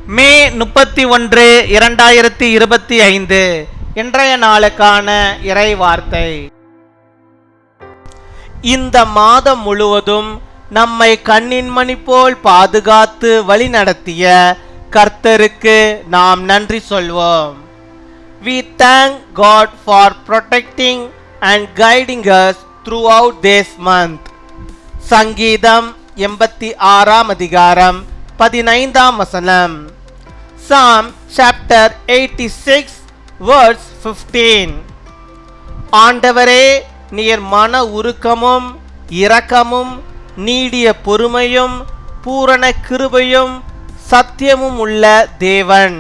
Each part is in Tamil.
மே 31, 2025 இன்றைய நாளுக்கான இறை வார்த்தை. இந்த மாதம் முழுவதும் நம்மை கண்ணின் மணி போல் பாதுகாத்து வழிநடத்திய கர்த்தருக்கு நாம் நன்றி சொல்வோம். We thank God for protecting and guiding us throughout this month. சங்கீதம் 86 அதிகாரம் 15 வசனம். Psalm chapter 86 verse 15. ஆண்டவரே, நீர் மன உருக்கமும் இரக்கமும் நீடிய பொறுமையும் பூரண கிருபையும் சத்தியமும் உள்ள தேவன்.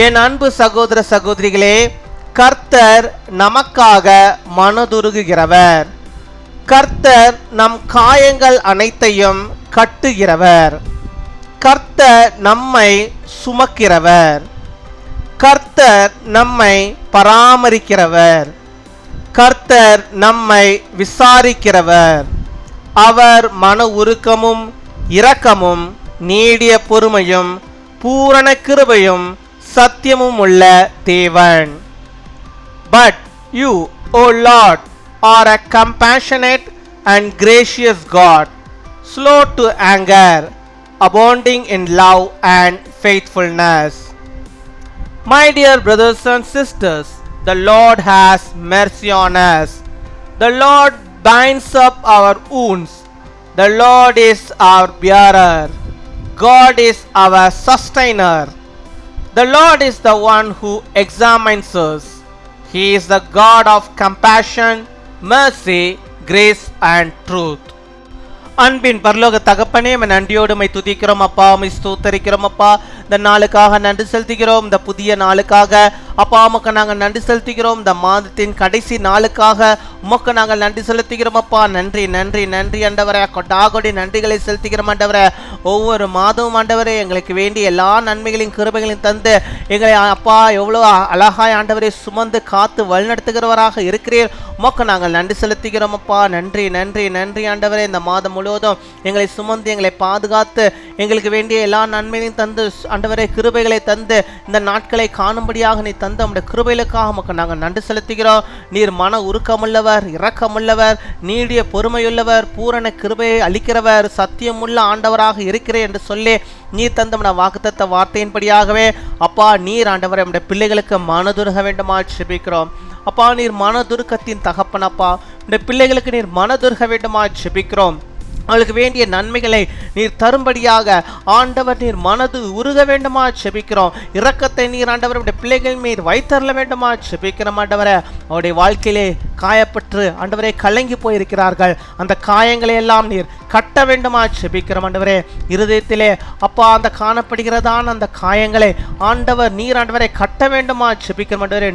என் அன்பு சகோதர சகோதரிகளே, கர்த்தர் நமக்காக மனதுருகுகிறவர். கர்த்தர் நம் காயங்கள் அனைத்தையும் கட்டுகிறவர். கர்த்தர் நம்மை சுமக்கிறவர். கர்த்தர் நம்மை பராமரிக்கிறவர். கர்த்தர் நம்மை விசாரிக்கிறவர். அவர் மன உருக்கமும் இரக்கமும் நீடிய பொறுமையும் பூரண கிருபையும் சத்தியமும் உள்ள தேவன். But you, O Lord, are a compassionate and gracious God, slow to anger, abounding in love and faithfulness. My dear brothers and sisters, the Lord has mercy on us. The Lord binds up our wounds. The Lord is our bearer. God is our sustainer. The Lord is the one who examines us. He is the God of compassion, mercy, grace and truth. அன்பின் பரலோக தகப்பனே, நன்றியோடு மை துதிக்கிறோம் அப்பா, மை ஸ்தோத்தரிக்கிறோம் அப்பா. இந்த நாளுக்காக நன்றி செலுத்துகிறோம். இந்த புதிய நாளுக்காக அப்பா உமக்கு நாங்கள் நன்றி செலுத்துகிறோம். இந்த மாதத்தின் கடைசி நாளுக்காக உமக்கு நாங்கள் நன்றி செலுத்துகிறோம் அப்பா. நன்றி நன்றி நன்றி ஆண்டவரே. கொடாகொடி நன்றிகளை செலுத்துகிறோம் ஆண்டவரே. ஒவ்வொரு மாதமும் ஆண்டவரே எங்களுக்கு வேண்டிய எல்லா நன்மைகளையும் கிருபைகளையும் தந்து எங்களை அப்பா எவ்வளோ அழகாய் ஆண்டவரை சுமந்து காத்து வழிநடத்துகிறவராக இருக்கிறீர். உமக்கு நாங்கள் நன்றி செலுத்துகிறோம் அப்பா. நன்றி நன்றி நன்றி ஆண்டவரே. இந்த மாதம் முழுவதும் எங்களை சுமந்து எங்களை பாதுகாத்து எங்களுக்கு வேண்டிய எல்லா நன்மைகளையும் தந்து ஆண்டவரே கிருபைகளை தந்து இந்த நாட்களை காணும்படியாக நீ தந்த நம்முடைய கிருபைகளுக்காக உமக்கு நாங்கள் நன்றி செலுத்துகிறோம். நீர் மன உருக்கமுள்ளவர், இரக்கமுள்ளவர், நீடிய பொறுமையுள்ளவர், பூரண கிருபையை அளிக்கிறவர், சத்தியமுள்ள ஆண்டவராக இருக்கிறேன் என்று சொல்லி நீர் தந்த நம்முடைய வாக்குத்தத்த வார்த்தையின்படியாகவே அப்பா நீர் ஆண்டவரை நம்முடைய பிள்ளைகளுக்கு மனதுருக வேண்டுமா செபிக்கிறோம் அப்பா. நீர் மனதுருக்கத்தின் தகப்பனப்பா. இந்த பிள்ளைகளுக்கு நீர் மனதுருக வேண்டுமா செபிக்கிறோம். அவளுக்கு வேண்டிய நன்மைகளை நீர் தரும்படியாக ஆண்டவர் நீர் மனது உருக வேண்டுமா செபிக்கிறோம். இரக்கத்தை நீர் ஆண்டவர் பிள்ளைகள் மீது வைத்தரல வேண்டுமா செபிக்கிறோம் ஆண்டவரை. அவருடைய வாழ்க்கையிலே காயப்பட்டு ஆண்டவரை கலங்கி போயிருக்கிறார்கள். அந்த காயங்களை எல்லாம் நீர் கட்ட வேண்டுமா செபிக்கிறோம் ஆண்டவரே. இருதயத்திலே அப்பா அந்த காணப்படுகிறதான அந்த காயங்களை ஆண்டவர் நீர் ஆண்டவரை கட்ட வேண்டுமா செபிக்கிறோம் ஆண்டவரே.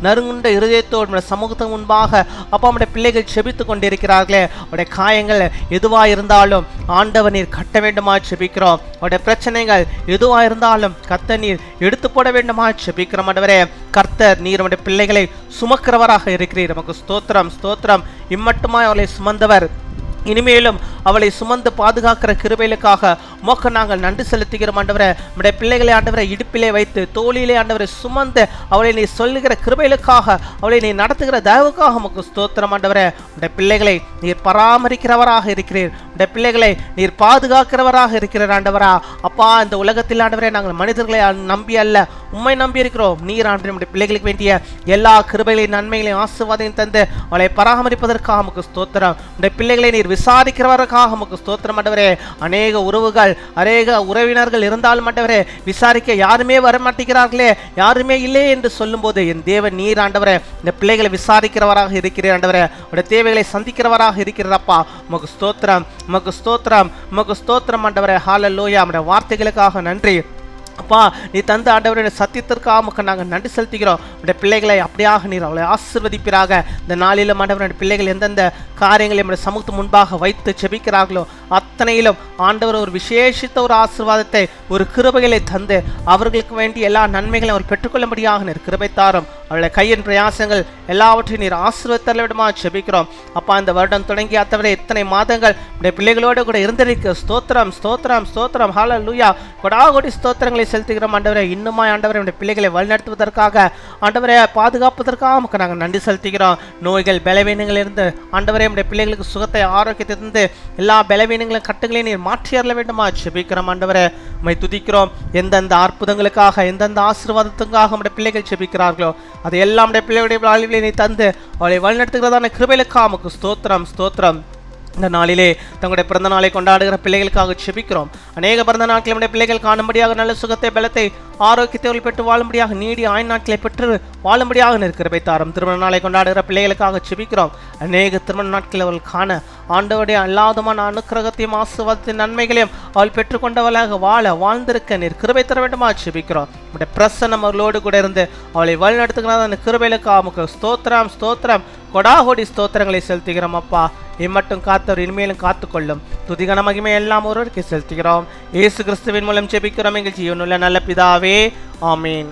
நறுங்குண்ட இருதயத்தோடு சமூகத்துக்கு முன்பாக அப்பா நம்முடைய பிள்ளைகள் செபித்து கொண்டிருக்கிறார்களே. அவருடைய காயங்கள் எதுவாக இருந்தாலும் ஆண்டவர் நீர் கட்ட வேண்டுமா செபிக்கிறோம். அவருடைய பிரச்சனைகள் எதுவாக இருந்தாலும் கர்த்தர் நீர் எடுத்து போட வேண்டுமா செபிக்கிறோம் ஆண்டவரே. கர்த்தர் நீர் நம்முடைய பிள்ளைகளை சுமக்கிறவராக இருக்கிறீர். நமக்கு ஸ்தோத்திரம் ஸ்தோத்திரம். இம்மட்டுமாய் அவளை சுமந்தவர், இனிமேலும் அவளை சுமந்து பாதுகாக்கிற கிருபைகளுக்காக உமக்கு நாங்கள் நன்றி செலுத்துகிறோம் ஆண்டவரே. நம்முடைய பிள்ளைகளை ஆண்டவரை இடுப்பிலே வைத்து தோளிலே ஆண்டவரை சுமந்து அவளை நீ சொல்லுகிற கிருபைகளுக்காக அவளை நீ நடத்துகிற தயவுக்காக உமக்கு ஸ்தோத்திரம் ஆண்டவரே. உடைய பிள்ளைகளை நீர் பராமரிக்கிறவராக இருக்கிறீர். உடைய பிள்ளைகளை நீர் பாதுகாக்கிறவராக இருக்கிறார் ஆண்டவரா. அப்பா இந்த உலகத்தில் ஆண்டவரே நாங்கள் மனிதர்களை நம்பி அல்ல உம்மை நம்பி இருக்கிறோம். நீர் ஆண்டவரே நம்முடைய பிள்ளைகளுக்கு வேண்டிய எல்லா கிருபைகளையும் நன்மைகளையும் ஆசீர்வாதத்தையும் தந்து அவளை பராமரிப்பதற்காக உமக்கு ஸ்தோத்திரம். உடைய பிள்ளைகளை நீர் விசாரிக்கிறவர்களுக்காக உமக்கு ஸ்தோத்திரம் ஆண்டவரே. அநேக உறவுகள் அநேக உறவினர்கள் இருந்தாலும் ஆண்டவரே விசாரிக்க யாருமே வரமாட்டேங்கிறார்களே, யாருமே இல்லையே என்று சொல்லும் போது என் தேவன் நீர் ஆண்டவரே இந்த பிள்ளைகளை விசாரிக்கிறவராக இருக்கிறார் ஆண்டவரே. உடைய தேவைகளை சந்திக்கிறவராக இருக்கிறப்பா. உமக்கு ஸ்தோத்திரம் உமக்கு ஸ்தோத்திரம் உமக்கு ஸ்தோத்திரம் ஆண்டவரே. ஹல்லேலூயா. நம்முடைய வார்த்தைகளுக்காக நன்றி அப்பா. நீ தந்த ஆண்டவருடைய சத்தியத்திற்காக உமக்கு நாங்கள் நன்றி செலுத்துகிறோம். உடைய பிள்ளைகளை அப்படியாக நீர் அவளை ஆசீர்வதிப்பீராக. இந்த நாளிலும் ஆண்டவருடைய பிள்ளைகள் எந்தெந்த காரியங்களை நம்முடைய சமூகத்து முன்பாக வைத்து செபிக்கிறார்களோ அத்தனையிலும் ஆண்டவர் ஒரு விசேஷித்த ஒரு ஆசீர்வாதத்தை, ஒரு கிருபைகளை தந்து அவர்களுக்கு வேண்டிய எல்லா நன்மைகளையும் அவர் பெற்றுக்கொள்ளும்படியாக நீர் கிருபை தாரும். அவருடைய கையின் பிரயாசங்கள் எல்லாவற்றையும் நீர் ஆசீர்வதித்தருள விடமா ஜெபிக்கிறோம். அப்பா, இந்த வருடம் தொடங்கி அத்தவரை இத்தனை மாதங்கள் உடைய பிள்ளைகளோடு கூட இருந்திருக்க ஸ்தோத்திரம் ஸ்தோத்திரம் ஸ்தோத்திரம். ஹல்லேலூயா. கொடாகோடி ஸ்தோத்திரங்களை செலுத்துகிறோம் ஆண்டவரே. இன்னுமாய் ஆண்டவரே உடைய பிள்ளைகளை வழிநடத்துவதற்காக, ஆண்டவரை பாதுகாப்பதற்காக நமக்கு நாங்கள் நன்றி செலுத்துகிறோம். நோய்கள் பலவீனங்கள் இருந்து ஆண்டவரே உடைய பிள்ளைகளுக்கு சுகத்தை, ஆரோக்கியத்தை தந்து எல்லா பலவீனங்களும் கட்டுகளையும் நீர் மாற்றி அருள வேண்டுமா ஜெபிக்கிறோம் ஆண்டவரே. உம்மை துதிக்கிறோம். எந்தெந்த அற்புதங்களுக்காக, எந்தெந்த ஆசீர்வாதத்துக்காக உடைய பிள்ளைகள் ஜெபிக்கிறார்களோ அது எல்லாம் உடைய பிள்ளைகளுடைய வாழ்விலே நீ தந்து அவளை வழிநடத்துகிறதான கிருபைகளுக்காக உமக்கு ஸ்தோத்திரம் ஸ்தோத்திரம். இந்த நாளிலே தங்களுடைய பிறந்த நாளை கொண்டாடுகிற பிள்ளைகளுக்காக ஜெபிக்கிறோம். அநேக பிறந்த நாட்களை நம்முடைய பிள்ளைகள் காணும்படியாக நல்ல சுகத்தை, பலத்தை, ஆரோக்கியத்தை பெற்று வாழும்படியாக, நீடிய ஆயுள் நாட்களை பெற்று வாழும்படியாக நிற்கிற தாரும். திருமண நாளை கொண்டாடுகிற பிள்ளைகளுக்காக ஜெபிக்கிறோம். அநேக திருமண நாட்களை அவர்கள் காண ஆண்டவருடைய அல்லாதமான அனுக்கிரகத்தையும் ஆசீர்வாதத்தின் நன்மைகளையும் அவள் பெற்றுக்கொண்டவளாக வாழ்ந்திருக்க நீர் கிருபை தர வேண்டுமா ஜெபிக்கிறோம். நம்முடைய பிரசன்னம் அவர்களோடு கூட இருந்து அவளை வழிநடத்துகிறதா அந்த கிருபைகளுக்காக உமக்கு ஸ்தோத்திரம் ஸ்தோத்திரம். கொடாகோடி ஸ்தோத்திரங்களை செலுத்துகிறோம் அப்பா. இம்மட்டும் காத்தவர் இனிமேலும் காத்துக்கொள்ளும். துதிகன மகிமை எல்லாம் ஒருவருக்கு செலுத்துகிறோம். இயேசு கிறிஸ்துவின் மூலம் ஜெபிக்கிறோம் எங்கள் ஜீவனுள்ள நல்ல பிதாவே. ஆமீன்.